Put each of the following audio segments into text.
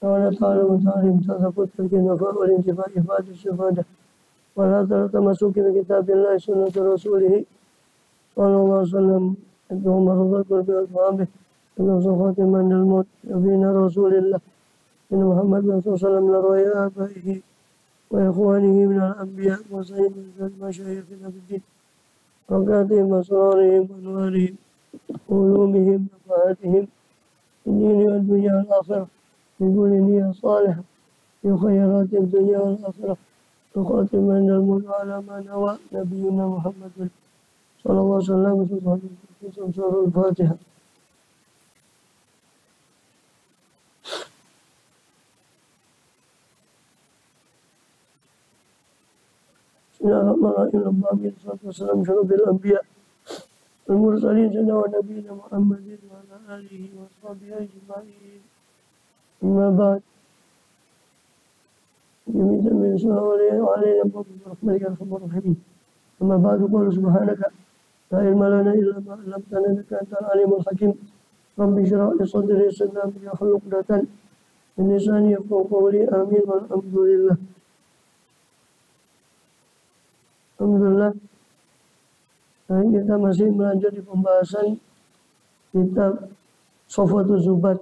ولا تعلم تعلم تثبت الكنفاء والانتفاع إفادة الشفادة ولا تمسك بكتاب الله سنة رسوله صلى الله عليه وسلم أنهم رضاكم بأصحابه إنهم صفات من الموت نبينا رسول الله إن محمد صلى الله عليه وسلم لرأي آبائه وإخوانه من الأنبياء وسيد مشايخنا في الدين وكاتب أسرارهم وأنوارهم وعلومهم ونفعاتهم في الدين والدنيا والآخرة بكل نية صالحة في خيرات الدنيا والآخرة وخاتم عند الموت على ما نوى نبينا محمد صلى الله عليه وسلم في سورة الفاتحة. بسم الله الرحمن الرحيم. اللهم صل وسلم شرف الأنبياء المرسلين سيدنا ونبينا محمد وعلى آله وصحبه أجمعين. أما بعد جميعا من سنة وعلينا برحمتك يا أرحم الراحمين. أما بعد قول سبحانك لا علم لنا إلا ما علمتنا إنك أنت العليم الحكيم. رب اشرح لي صدري ويسر لي أمري واحلل عقدة من لساني يفقهوا قولي آمين والحمد لله. Alhamdulillah, kita masih melanjut di pembahasan kitab Sofatul Zubat,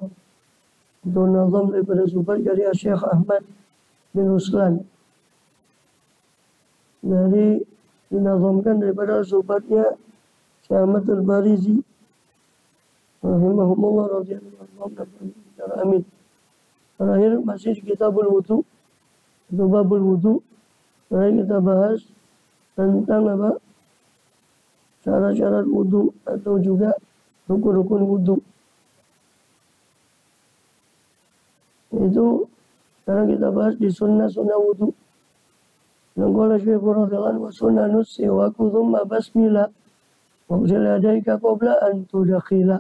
itu nazam daripada Zubat dari Syekh Ahmad bin Ruslan. Dari dinazamkan daripada Zubatnya Syekh Ahmad Al-Barizi rahimahumullah radhiyallahu anhu. Amin. Terakhir masih di kitabul wudu, itu babul wudu. Terakhir kita bahas tentang apa? Syarat-syarat wudu atau juga rukun-rukun wudu. Itu sekarang kita bahas di sunnah-sunnah wudu. Nanggola Syekh radhiyallahu anhu sunnanus siwaku thumma basmila wa usil yadaika qabla an tudakhila.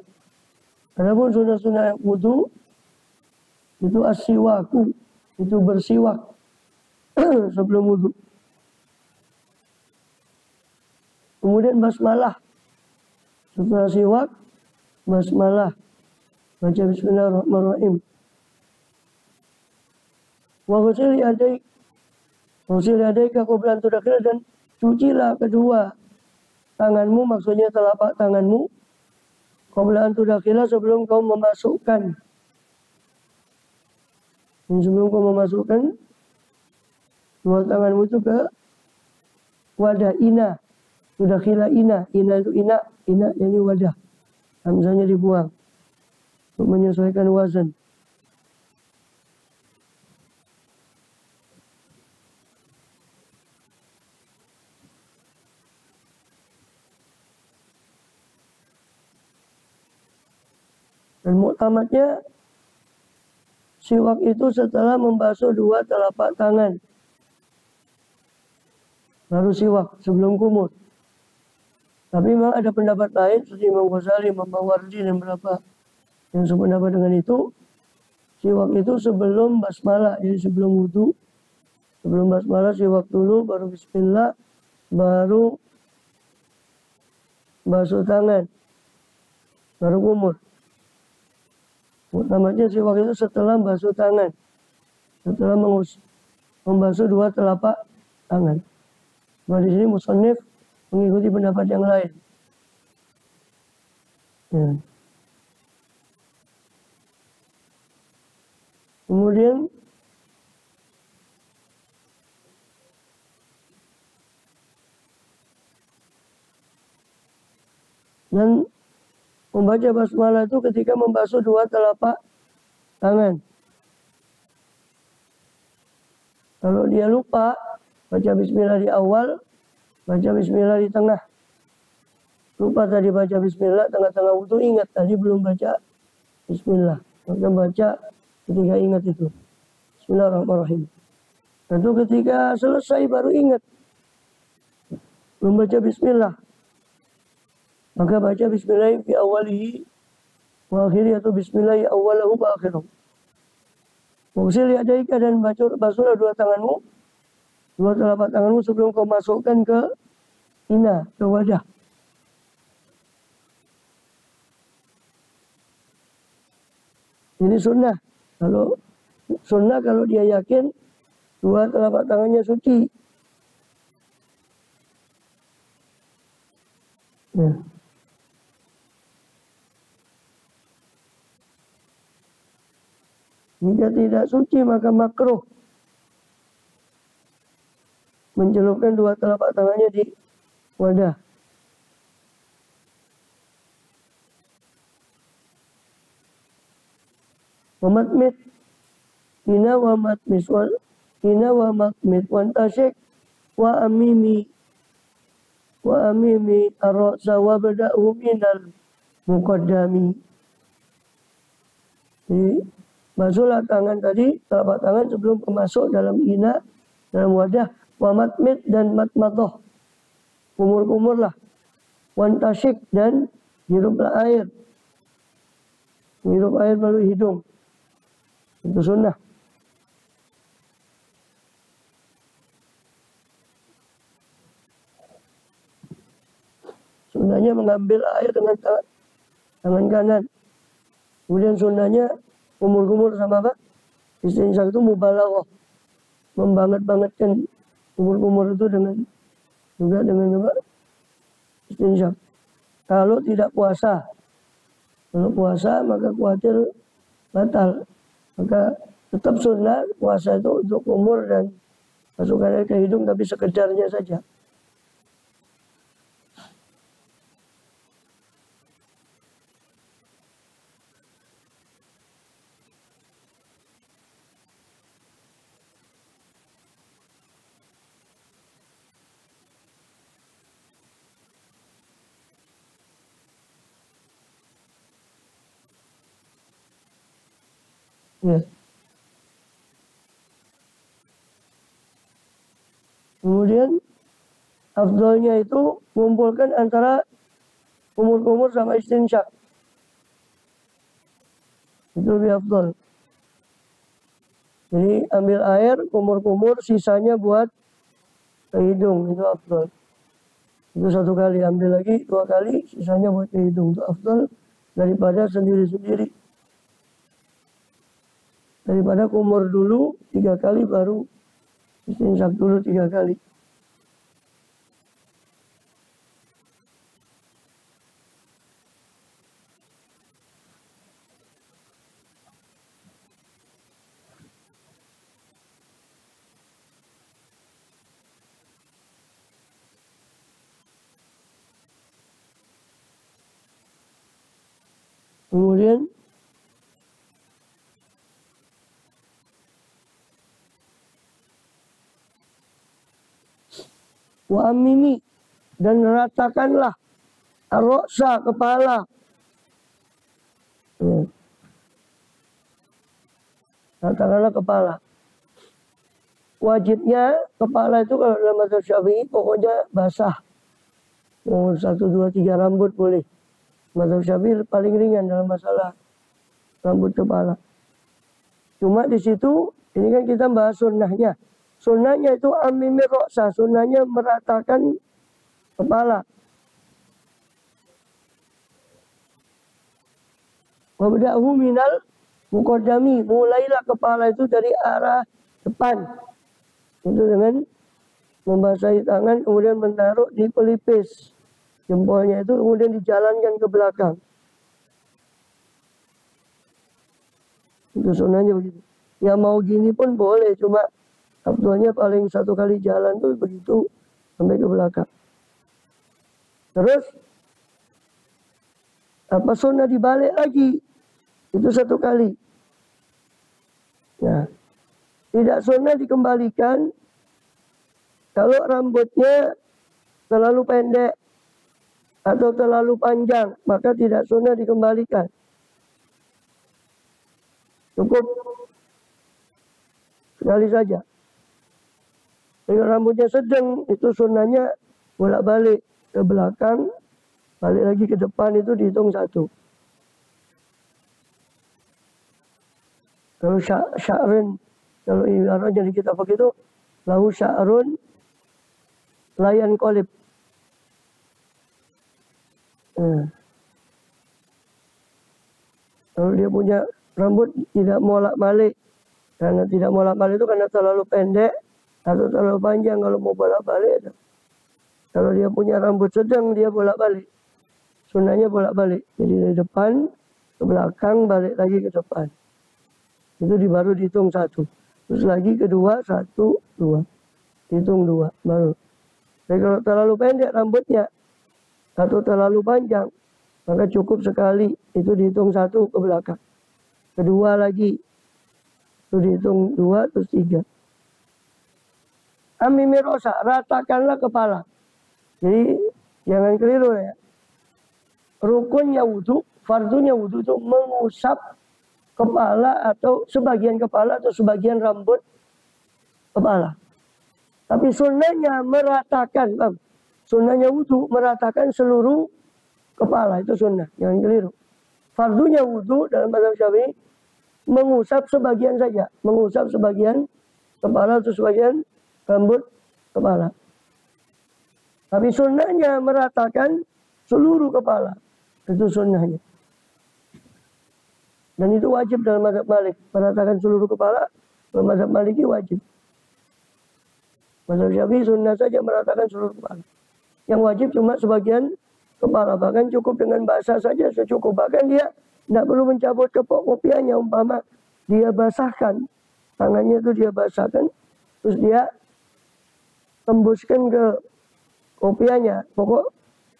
Adapun sunnah-sunnah wudu itu as-siwaku, itu bersiwak sebelum wudu. Kemudian basmalah. Setelah siwak, basmalah. Baca bismillahirrahmanirrahim. Wa ghusl yadaik. Ghusl yadaika qabla an tudakhila, dan cucilah kedua tanganmu, maksudnya telapak tanganmu, qabla an tudakhila, sebelum kau memasukkan. Dan sebelum kau memasukkan dua tanganmu itu ke wadah ina. Sudah kila ina itu ina ini wadah. Hamzahnya dibuang untuk menyesuaikan wazan. Dan muktamadnya siwak itu setelah membasuh dua telapak tangan. Baru siwak sebelum kumur. Tapi memang ada pendapat lain seperti Imam Ghazali, Imam Mawardi dan beberapa yang sependapat dengan itu. Siwak itu sebelum basmalah, jadi sebelum wudu. Sebelum basmalah siwak dulu, baru bismillah, baru basuh tangan, baru kumur. Namanya siwak itu setelah basuh tangan, setelah membasuh dua telapak tangan. Nah, di sini musannif mengikuti pendapat yang lain. Ya. Kemudian dan membaca basmalah itu ketika membasuh dua telapak tangan. Kalau dia lupa, baca bismillah di awal, baca bismillah di tengah. Lupa tadi baca bismillah, tengah-tengah wudu ingat tadi belum baca bismillah. Maka baca ketika ingat itu. Bismillahirrahmanirrahim. Tentu ketika selesai baru ingat. Belum baca bismillah. Maka baca bismillah fi awalihi wa akhiri, atau bismillah awalahu wa akhirahu. Usil yadaika, dan basuhlah dua tanganmu, dua telapak tanganmu sebelum kau masukkan ke ina, ke wadah. Ini sunnah. Kalau sunnah kalau dia yakin dua telapak tangannya suci. Ya. Jika tidak suci maka makruh mencelupkan dua telapak tangannya di wadah. Wamatmit ina wamatmis ina wamatmit wantasyik wa amimi ar-ra'sa wa bada'hu minal muqaddami. Jadi basuhlah tangan tadi, telapak tangan sebelum masuk dalam ina, dalam wadah. Wamatmit dan matmadoh, kumur-kumurlah. Wantasyik dan hiruplah air. Hirup air melalui hidung. Itu sunnah. Sunnahnya mengambil air dengan tangan kanan. Kemudian sunnahnya kumur-kumur sama apa? Istinsak itu mubalaghah. Membanget-bangetkan kumur-kumur itu dengan apa? Istinsak. Kalau tidak puasa. Kalau puasa maka khawatir batal. Maka tetap sunnah puasa itu untuk kumur dan masukkan air ke hidung tapi sekedarnya saja. Ya. Kemudian afdolnya itu mengumpulkan antara kumur-kumur sama istinsyak. Itu lebih afdol. Jadi ambil air, kumur-kumur, sisanya buat ke hidung, itu afdol. Itu satu kali, ambil lagi 2 kali, sisanya buat ke hidung. Itu afdol daripada sendiri-sendiri. Daripada kumur dulu 3 kali baru istinsak dulu 3 kali. Kemudian wa amimi dan ratakanlah ar-ra'sa kepala. Ratakanlah kepala. Wajibnya kepala itu kalau dalam mazhab Syafi'i pokoknya basah. Mau 1, 2, 3 rambut boleh. Mazhab Syafi'i paling ringan dalam masalah rambut kepala. Cuma di situ ini kan kita bahas sunnahnya. Sunnahnya itu amimi ra'sa, sunnahnya meratakan kepala. Wabda'hu minal muqaddami, mulailah kepala itu dari arah depan. Itu dengan membasahi tangan kemudian menaruh di pelipis. Jempolnya itu kemudian dijalankan ke belakang. Itu sunnahnya begitu. Ya mau gini pun boleh, cuma afdolnya paling 1 kali jalan tuh begitu sampai ke belakang. Terus apa sunnah dibalik lagi? Itu 1 kali. Nah, tidak sunnah dikembalikan kalau rambutnya terlalu pendek atau terlalu panjang, maka tidak sunnah dikembalikan. Cukup sekali saja. Kalau rambutnya sedang, itu sunnahnya bolak-balik ke belakang, balik lagi ke depan, itu dihitung 1. Kalau sya'run, kalau ibarat jadi kita begitu, lahu sya'run layan kolib. Kalau dia punya rambut tidak molak-malik, Karena tidak bolak-balik itu karena terlalu pendek atau terlalu panjang kalau mau bolak-balik. Kalau dia punya rambut sedang, dia bolak-balik. Sunnahnya bolak-balik. Jadi dari depan ke belakang, balik lagi ke depan. Itu baru dihitung 1. Terus lagi kedua, 1, 2. Hitung 2, baru. Tapi kalau terlalu pendek rambutnya atau terlalu panjang, maka cukup sekali. Itu dihitung 1 ke belakang. Kedua lagi. Itu dihitung 2, terus 3. Amimirosa, ratakanlah kepala. Jadi jangan keliru ya. Rukunnya wudhu, fardunya wudhu itu mengusap kepala atau sebagian kepala atau sebagian rambut kepala. Tapi sunnahnya meratakan, sunnahnya wudhu meratakan seluruh kepala, itu sunnah, jangan keliru. Fardunya wudhu dalam mazhab Syafi'i mengusap sebagian saja, mengusap sebagian kepala atau sebagian rambut kepala. Tapi sunnahnya meratakan seluruh kepala, itu sunnahnya. Dan itu wajib dalam mazhab Malik, meratakan seluruh kepala. Dalam mazhab Maliki wajib. Mazhab Syafi'i sunnah saja meratakan seluruh kepala. Yang wajib cuma sebagian kepala, bahkan cukup dengan basah saja cukup. Bahkan dia tidak perlu mencabut kopiahnya, umpama dia basahkan tangannya, itu dia basahkan, terus dia tembuskan ke kopiahnya. Pokok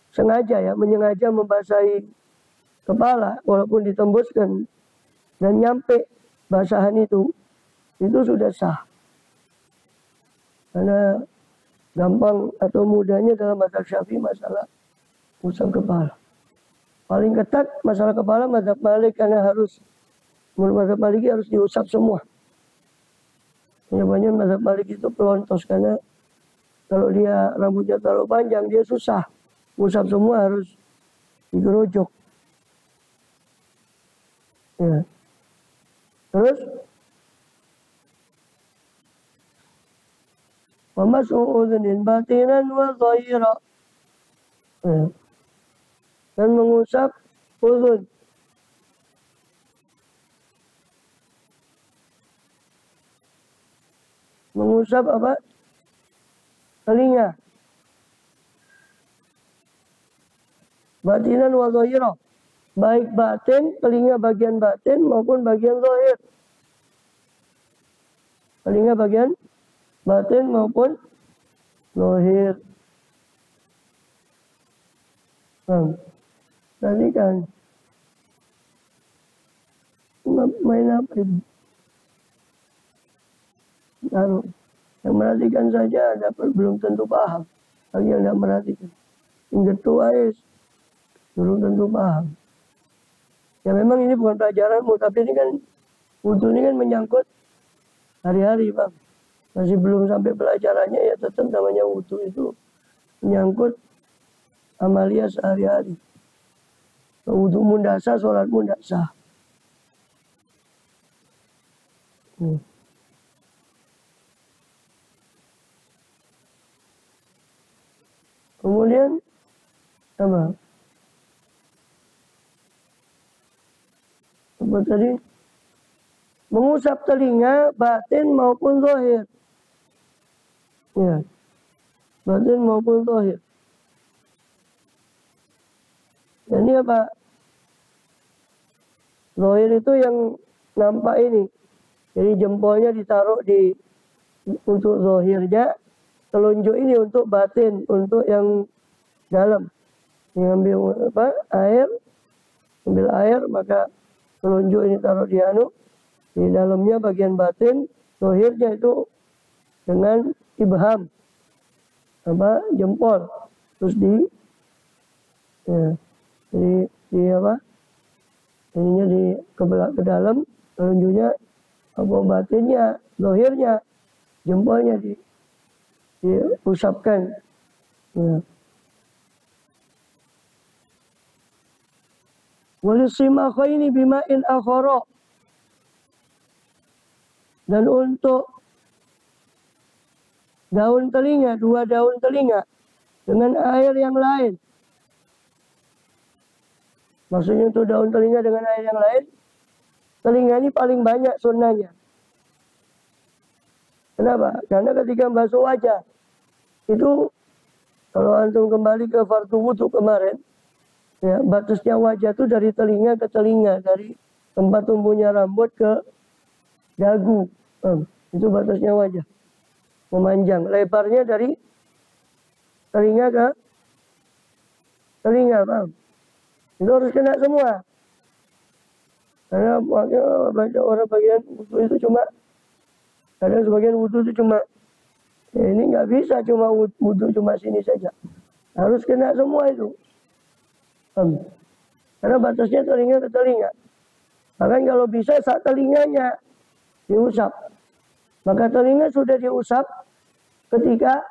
sengaja ya, menyengaja membasahi kepala walaupun ditembuskan dan nyampe basahan itu sudah sah. Karena gampang atau mudahnya dalam mazhab Syafi'i masalah usap kepala. Paling ketat masalah kepala mazhab Malik, karena harus, menurut mazhab Maliki harus diusap semua. Banyak mazhab Malik itu pelontos, karena kalau dia rambutnya terlalu panjang dia susah. Usap semua harus digerojok. Ya. Terus وَمَسْحُ أُذُنٍ بَاطِنًا وَظَاهِرًا. Dan mengusap udhun. Mengusap apa? Telinga. Batinan wa zahira. Baik batin, telinga bagian batin maupun bagian zahir. Telinga bagian batin maupun zahir. Tadi kan main apa itu? Taruh. Yang merhatikan saja belum tentu paham. Bagi yang tidak merhatikan, ingat tua belum tentu paham. Ya memang ini bukan pelajaranmu, tapi ini kan wudhu ini kan menyangkut hari-hari, Bang. Masih belum sampai pelajarannya, ya tetap namanya wudhu itu menyangkut amalia sehari-hari. Wudhumu tidak sah, sholatmu tidak sah. Kemudian apa? Apa tadi? Mengusap telinga batin maupun zahir. Ya. Batin maupun zahir. Ini apa? Zahir itu yang nampak ini. Jadi jempolnya ditaruh untuk zahirnya, telunjuk ini untuk batin, untuk yang dalam. Mengambil apa? Ambil air, maka telunjuk ini taruh di dalamnya bagian batin, zahirnya itu dengan ibham, jempol, terus jadi apa? Ininya ke dalam, telunjuknya batinnya, zahirnya, jempolnya diusapkan. Ya. Walisimakaini bima'in akhara. Dan untuk daun telinga, 2 daun telinga dengan air yang lain. Maksudnya untuk daun telinga dengan air yang lain, telinga ini paling banyak sunnahnya. Kenapa? Karena ketika basuh wajah itu, kalau antum kembali ke fardu wudhu kemarin, ya, batasnya wajah itu dari telinga ke telinga, dari tempat tumbuhnya rambut ke dagu. Itu batasnya wajah. Memanjang. Lebarnya dari telinga ke telinga, paham? Itu harus kena semua. Karena banyak orang bagian wudhu itu cuma, kadang sebagian wudhu itu cuma, ya ini nggak bisa cuma wudhu cuma sini saja. Harus kena semua itu. Karena batasnya telinga ke telinga. Bahkan kalau bisa saat telinganya diusap, maka telinga sudah diusap ketika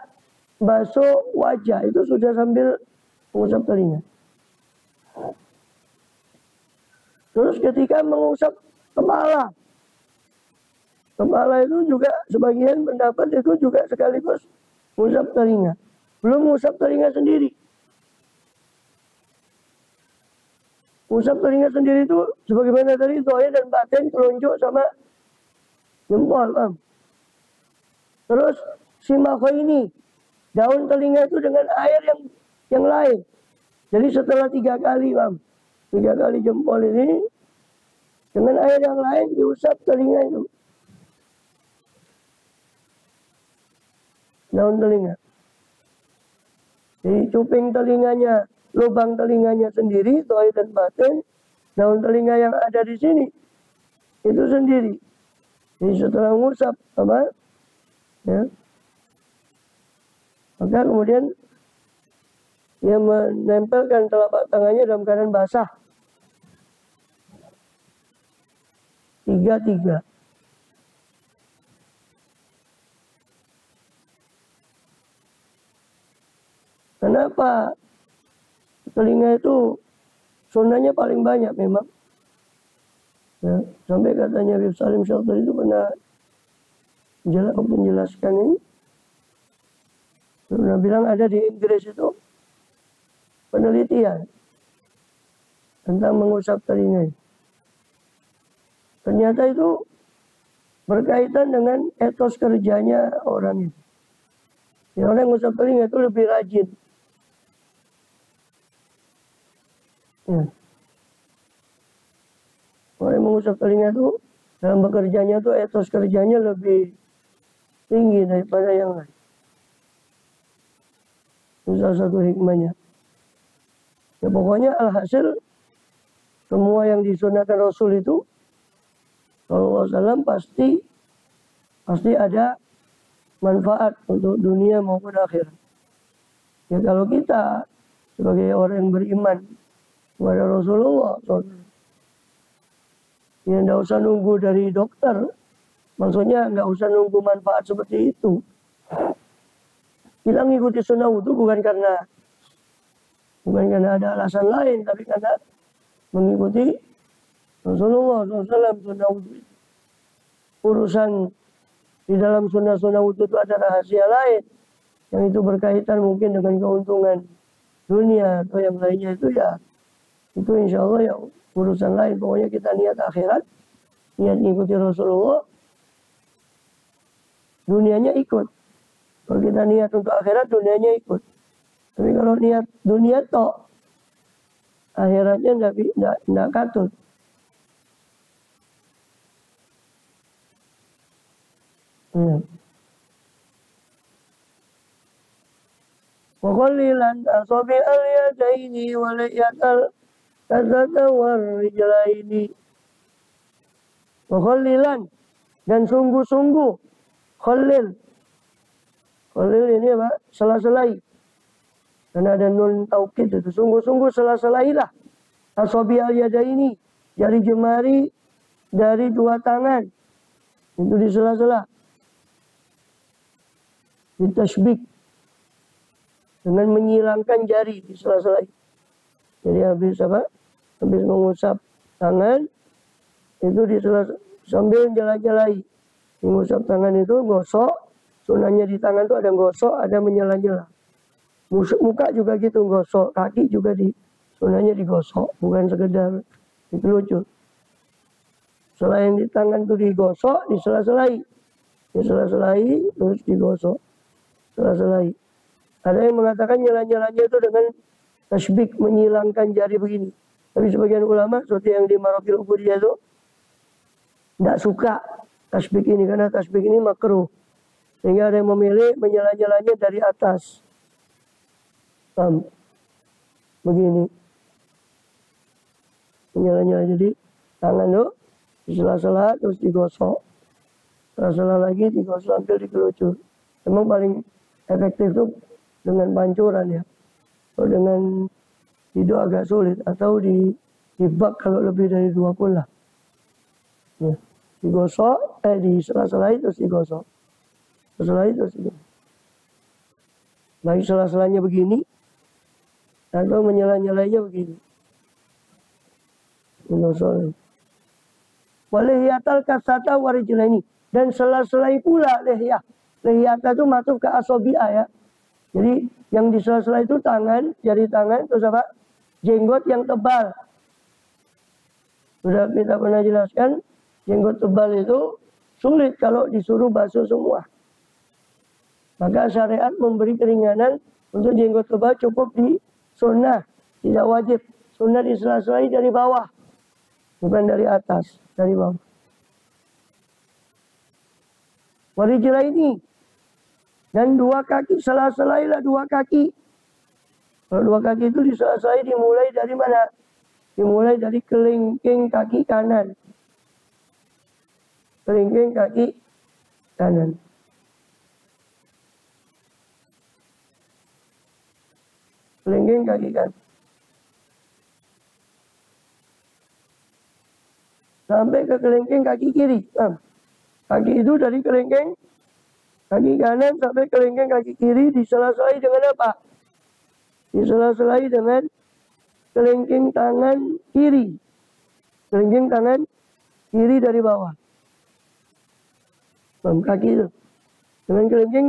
basuh wajah, itu sudah sambil mengusap telinga. Terus ketika mengusap kepala, kepala itu juga sebagian pendapat itu juga sekaligus mengusap telinga. Belum mengusap telinga sendiri. Mengusap telinga sendiri itu sebagaimana tadi zahir dan batin, telunjuk sama jempol. Terus simafaini, daun telinga itu dengan air yang lain. Jadi setelah 3 kali, 3 kali jempol ini dengan air yang lain diusap telinga itu. Daun telinga. Jadi cuping telinganya, lubang telinganya sendiri, zahir dan batin. Daun telinga yang ada di sini itu sendiri. Jadi setelah mengusap ya, maka kemudian dia menempelkan telapak tangannya dalam keadaan basah. 3-3. Kenapa telinga itu sunnahnya paling banyak memang? Ya, sampai katanya Habib Salim Syaikhul itu pernah menjelaskan ini. Pernah bilang ada di Inggris itu penelitian tentang mengusap telinga. Ternyata itu berkaitan dengan etos kerjanya orang itu. Ya, orang yang mengusap telinga itu lebih rajin. Ya. Orang yang mengusap telinga itu dalam bekerjanya itu etos kerjanya lebih tinggi daripada yang lain. Itu salah satu hikmahnya. Ya pokoknya alhasil semua yang disunahkan Rasul itu Sallallahu Alaihi Wasallam pasti ada manfaat untuk dunia maupun akhirat. Ya kalau kita sebagai orang yang beriman kepada Rasulullah SAW, ya nggak usah nunggu dari dokter. Maksudnya nggak usah nunggu manfaat seperti itu. Kita mengikuti sunnah wudhu bukan karena ada alasan lain, tapi karena mengikuti Rasulullah SAW sunnah wudhu. Urusan di dalam sunnah wudhu itu ada rahasia lain yang itu berkaitan mungkin dengan keuntungan dunia atau yang lainnya, itu ya itu insya Allah ya urusan lain. Pokoknya kita niat akhirat, niat ngikuti Rasulullah, dunianya ikut. Kalau kita niat untuk akhirat, dunianya ikut. Tapi kalau niat dunia tok, akhiratnya tidak katut. Ya. Waqalilan asabi al-yadaini walayatal kazata warrijlaini. Waqalilan, dan sungguh-sungguh. Khalil ini apa? Sela-selai. Karena ada nun taukid itu. Sungguh-sungguh sela-selailah. Asabi al-yadaini, jari jemari dari 2 tangan. Itu di sela-sela. Ditashbik, dengan menyilangkan jari di sela-sela. Jadi habis mengusap tangan itu di sambil jalan-jalahi. Mengusap tangan itu gosok. Sunahnya di tangan itu ada gosok, ada menyela-nyela. Muka juga gitu gosok, kaki juga sunahnya digosok, bukan sekedar ditelucut. Selain di tangan itu digosok, di sela-selai. Disela-selai terus digosok. Sela-selai. Ada yang mengatakan nyela-nyelanya itu dengan tasbik, menyilangkan jari begini. Tapi sebagian ulama seperti yang di Marokil Ubudiyah itu tidak suka tasbik ini karena tasbik ini makruh. Sehingga ada yang memilih menyela-nyelanya dari atas. Begini. Menyela-nyela, jadi tangan tuh disela-sela terus digosok. Sela-sela lagi digosok sambil dikelucur. Memang paling efektif tuh dengan pancuran ya. Kalau dengan hidup agak sulit, atau di bak kalau lebih dari 2 pun lah. Ya. Digosok, disela-selai terus digosok. Selai terus digosok. Baik sela-selanya begini, atau menyela-nyelainya begini. Digosok. Walihiyatal kasata warijlaini. Dan sela-selai pula lihiyah. Lihiyata itu masuk ke asobi'ah ya. Jadi yang di sela-sela itu tangan, jari tangan, terus apa? Jenggot yang tebal. Sudah kita pernah jelaskan, jenggot tebal itu sulit kalau disuruh basuh semua. Maka syariat memberi keringanan untuk jenggot tebal cukup di sunnah, tidak wajib. Sunnah di sela-selai dari bawah, bukan dari atas, dari bawah. Warijlaini. Dan 2 kaki, sela-selailah 2 kaki. Kalau 2 kaki itu disela-selai dimulai dari mana? Dimulai dari kelingking kaki kanan. Kelingking kaki kanan. Kelingking kaki kanan. Sampai ke kelingking kaki kiri. Kaki itu dari kelingking kaki kanan sampai kelingking kaki kiri disela-selai dengan apa? Disela-selai dengan kelingking tangan kiri. Kelingking tangan kiri dari bawah. Kaki itu. Dengan kelingking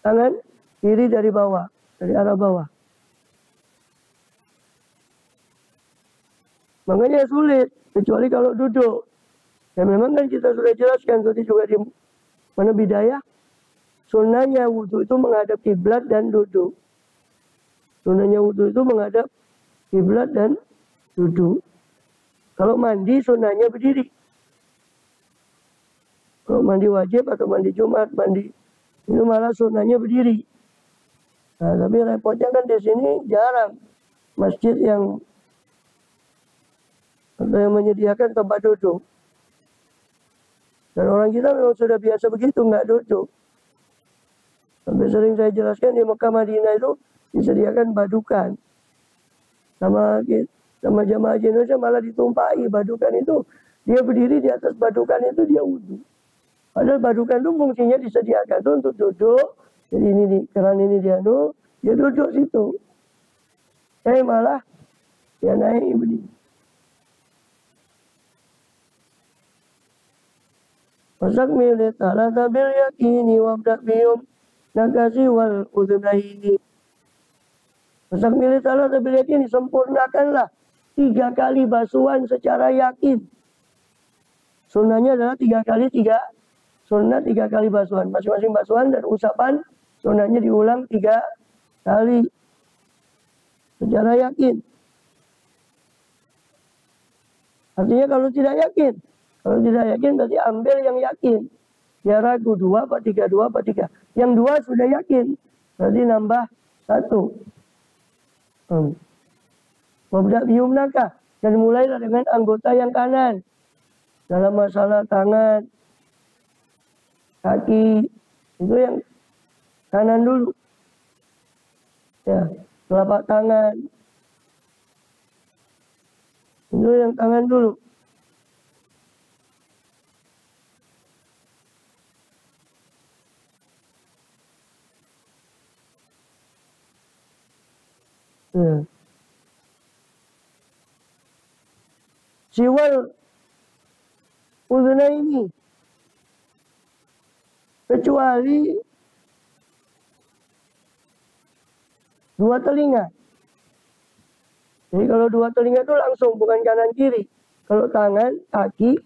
tangan kiri dari bawah. Dari arah bawah. Makanya sulit. Kecuali kalau duduk. Ya memang kan kita sudah jelaskan tadi juga di mana bidayah. Sunnahnya wudhu itu menghadap kiblat dan duduk. Sunnahnya wudhu itu menghadap kiblat dan duduk. Kalau mandi sunnahnya berdiri. Kalau mandi wajib atau mandi Jumat, mandi itu malah sunnahnya berdiri. Nah, tapi repotnya kan di sini jarang masjid yang menyediakan tempat duduk. Dan orang kita memang sudah biasa begitu, nggak duduk. Sampai sering saya jelaskan di Mekah Madinah itu disediakan badukan. Sama jamaah haji Indonesia malah ditumpahi badukan itu. Dia berdiri di atas badukan itu, dia wudhu. Padahal badukan itu fungsinya disediakan itu untuk duduk. Jadi ini nih, keran ini dia duduk situ. Malah dia naik berdiri. Masak milik talata bil yakini wabda biyum nakasi wal udhunaini. Masak milik talata bil yakini, sempurnakanlah 3 kali basuhan secara yakin. Sunnahnya adalah 3 kali 3. Sunnah 3 kali basuhan. Masing-masing basuhan dan usapan sunnahnya diulang 3 kali. Secara yakin. Artinya kalau tidak yakin. Kalau tidak yakin berarti ambil yang yakin. Ya ragu 2 apa 3, 2 apa 3. Yang 2 sudah yakin. Berarti nambah 1. Wabda biyumnaka. Dan mulailah dengan anggota yang kanan. Dalam masalah tangan, kaki, itu yang kanan dulu. Ya, telapak tangan. Itu yang tangan dulu. Ya. Siwal udhunaini, kecuali 2 telinga. Jadi kalau 2 telinga itu langsung, bukan kanan kiri. Kalau tangan, kaki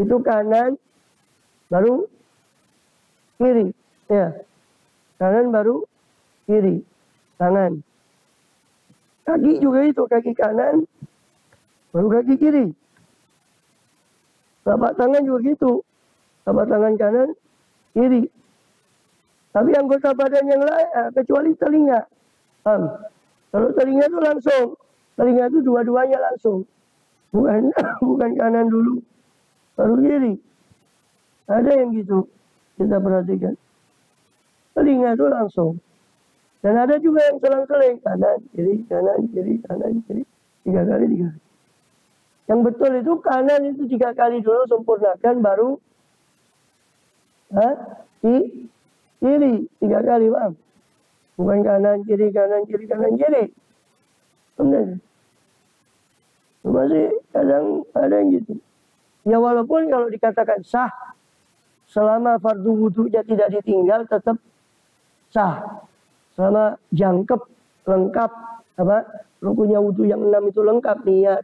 itu kanan, baru kiri, ya. Kanan baru kiri, tangan. Kaki juga itu, kaki kanan baru kaki kiri. Telapak tangan juga gitu, telapak tangan kanan, kiri. Tapi anggota badan yang lain, kecuali telinga. Kalau telinga itu langsung, telinga itu dua-duanya langsung. Bukan kanan dulu, baru kiri. Ada yang gitu, kita perhatikan. Telinga itu langsung. Dan ada juga yang selang-seling, kanan, kiri, kanan, kiri, kanan, kiri. 3 kali, 3 kali. Yang betul itu kanan itu 3 kali dulu sempurnakan, baru kiri 3 kali, paham? Bukan kanan, kiri, kanan, kiri, kanan, kiri. Benar. Masih kadang ada yang gitu. Ya walaupun kalau dikatakan sah, selama fardu wudhunya tidak ditinggal tetap sah. Selama jangkep, lengkap, rukunnya wudhu yang 6 itu lengkap, niat,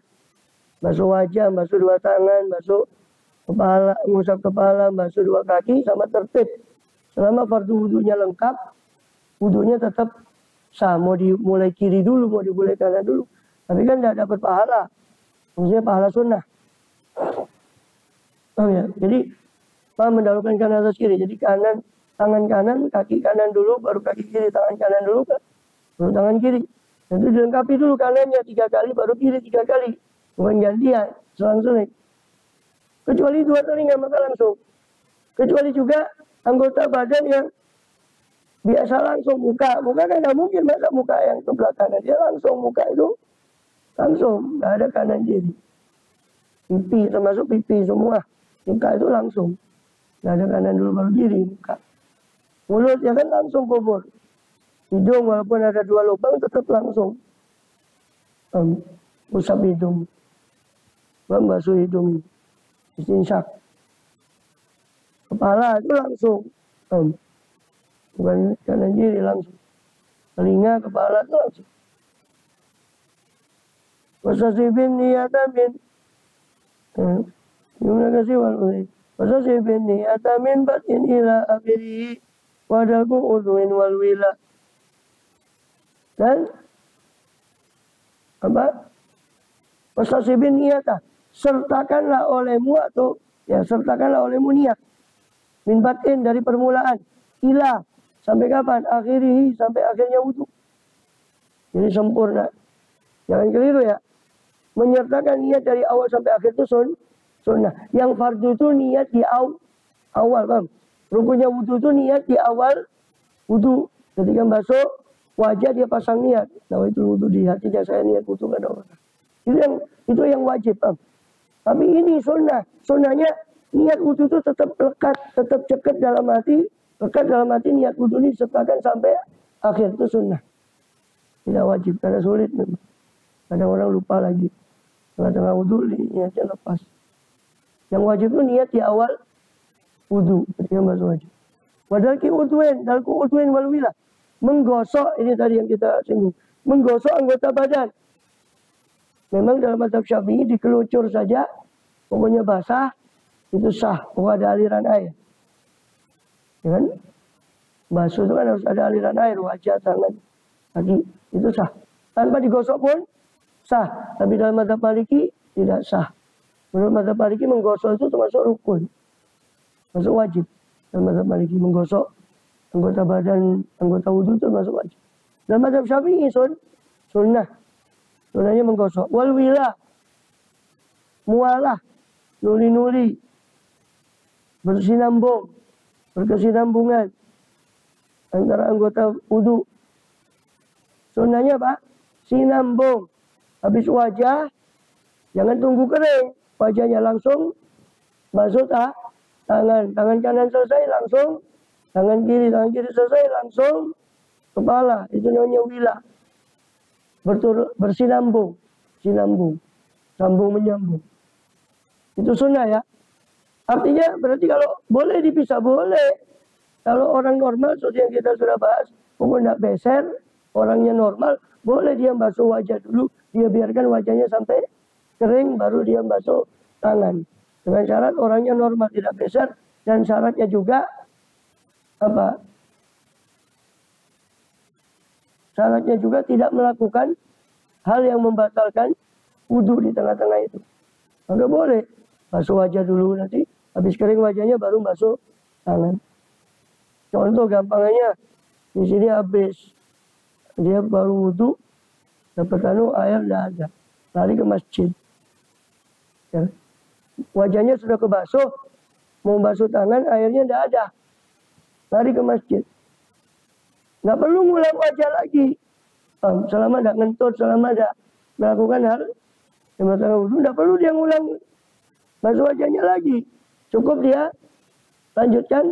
basuh wajah, basuh 2 tangan, basuh kepala, ngusap kepala, basuh 2 kaki, sama tertib. Selama fardu wudhunya lengkap, wudhunya tetap sah. Mau dimulai kiri dulu, mau dimulai kanan dulu. Tapi kan tidak dapat pahala. Maksudnya pahala sunnah. Ya? Jadi mendahulukan kanan atas kiri. Jadi kanan, tangan kanan, kaki kanan dulu, baru kaki kiri, tangan kanan dulu, baru tangan kiri. Itu dilengkapi dulu kanannya 3 kali, baru kiri 3 kali. Bukan gantian, selang-seling. Kecuali 2 telinga maka langsung. Kecuali juga anggota badan yang biasa langsung muka. Muka kan nggak mungkin masa muka yang sebelah kanan. Dia langsung muka itu langsung, nggak ada kanan kiri. Pipi, termasuk pipi semua. Muka itu langsung. Nggak ada kanan dulu baru kiri muka. Mulut ya kan langsung kubur. Hidung walaupun ada 2 lubang tetap langsung. Usap hidung. Basuh hidung. Istinsyak. Kepala itu langsung. Bukan kanan kiri langsung. Telinga, kepala itu langsung. Wasasibin niyatamin. Gimana kasih wal'ulih. Wasasibin niyatamin batin ila akhiri. Wadalku udhuin walwila. Dan wasasibin niyata. Sertakanlah olehmu atau sertakanlah olehmu niat. Min batin dari permulaan. Ila. Sampai kapan? Akhirihi. Sampai akhirnya wudhu. Jadi sempurna. Jangan keliru ya. Menyertakan niat dari awal sampai akhir itu sunnah. Yang fardu itu niat di awal, bang. Rukunnya wudhu itu niat di awal wudhu. Ketika basuh wajah dia pasang niat. Nah itu wudhu di hatinya saya niat wudhu kepada Allah. Itu yang wajib, bang. Tapi ini sunnah. Sunnahnya niat wudhu itu tetap lekat, tetap cekat dalam hati. Lekat dalam hati niat wudhu ini sertakan sampai akhir itu sunnah. Tidak wajib karena sulit memang. Kadang orang lupa lagi. Tengah-tengah wudhu niatnya lepas. Yang wajib itu niat di awal wudhu ketika basuh wajah. Padahal dalku udhuin walwilah. Menggosok, ini tadi yang kita singgung. Menggosok anggota badan. Memang dalam mazhab Syafi'i dikelucur saja. Pokoknya basah. Itu sah. Pokoknya ada aliran air. Ya kan? Basuh itu kan harus ada aliran air. Wajah, tangan, kaki. Itu sah. Tanpa digosok pun sah. Tapi dalam mazhab Maliki tidak sah. Menurut mazhab Maliki menggosok itu termasuk rukun. Masuk wajib. Dalam mazhab Maliki menggosok anggota badan, anggota wudhu itu termasuk wajib. Dalam mazhab Syafi'i sunnah. Sunnahnya menggosok. Walwila. Mualah. Nuli-nuli. Bersinambung. Berkesinambungan. Antara anggota wudhu. Sunnahnya apa? Sinambung. Habis wajah, jangan tunggu kering. Wajahnya langsung basuh tangan. Tangan kanan selesai langsung. Tangan kiri selesai langsung. Kepala. Itu namanya wila. Bersinambung. Sinambung. Sambung menyambung. Itu sunnah ya. Artinya berarti kalau boleh dipisah, boleh. Kalau orang normal, seperti yang kita sudah bahas, pokoknya tidak beser, orangnya normal, boleh dia basuh wajah dulu, dia biarkan wajahnya sampai kering, baru dia basuh tangan. Dengan syarat orangnya normal, tidak beser, dan syaratnya juga apa? Syaratnya juga tidak melakukan hal yang membatalkan wudhu di tengah-tengah itu. Maka boleh basuh wajah dulu, nanti habis kering wajahnya baru basuh tangan. Contoh gampangnya, di sini habis dia baru wudhu, dapat air tidak ada, lari ke masjid. Ya. Wajahnya sudah kebasuh, mau basuh tangan, airnya tidak ada, lari ke masjid. Nggak perlu ngulang wajah lagi. Selama tidak ngentut, selama tidak melakukan hal yang membatalkan wudhu, tidak perlu dia ngulang basuh wajahnya lagi. Cukup dia lanjutkan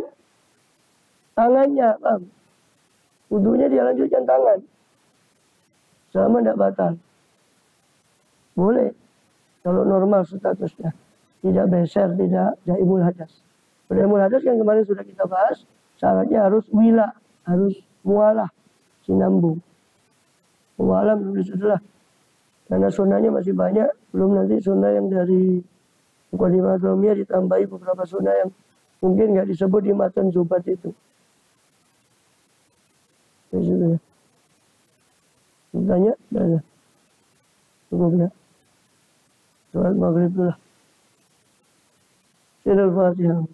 tangannya. Wudhunya dia lanjutkan tangan. Selama tidak batal. Boleh. Kalau normal statusnya. Tidak beser, tidak jaimul hadas. Jaimul hadas yang kemarin sudah kita bahas, syaratnya harus wila, harus mualah, sinambung. Mualah menulis setelah. Karena sunnahnya masih banyak, belum nanti sunnah yang dari Muqaddimah Adromiyah ditambahi beberapa sunnah yang mungkin nggak disebut di matan Zubat itu. Itu ya. Tanya, dah. Cukup ya. Sholat maghrib dulu lah. Al-Fatihah.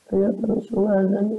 Ayat langsung azan.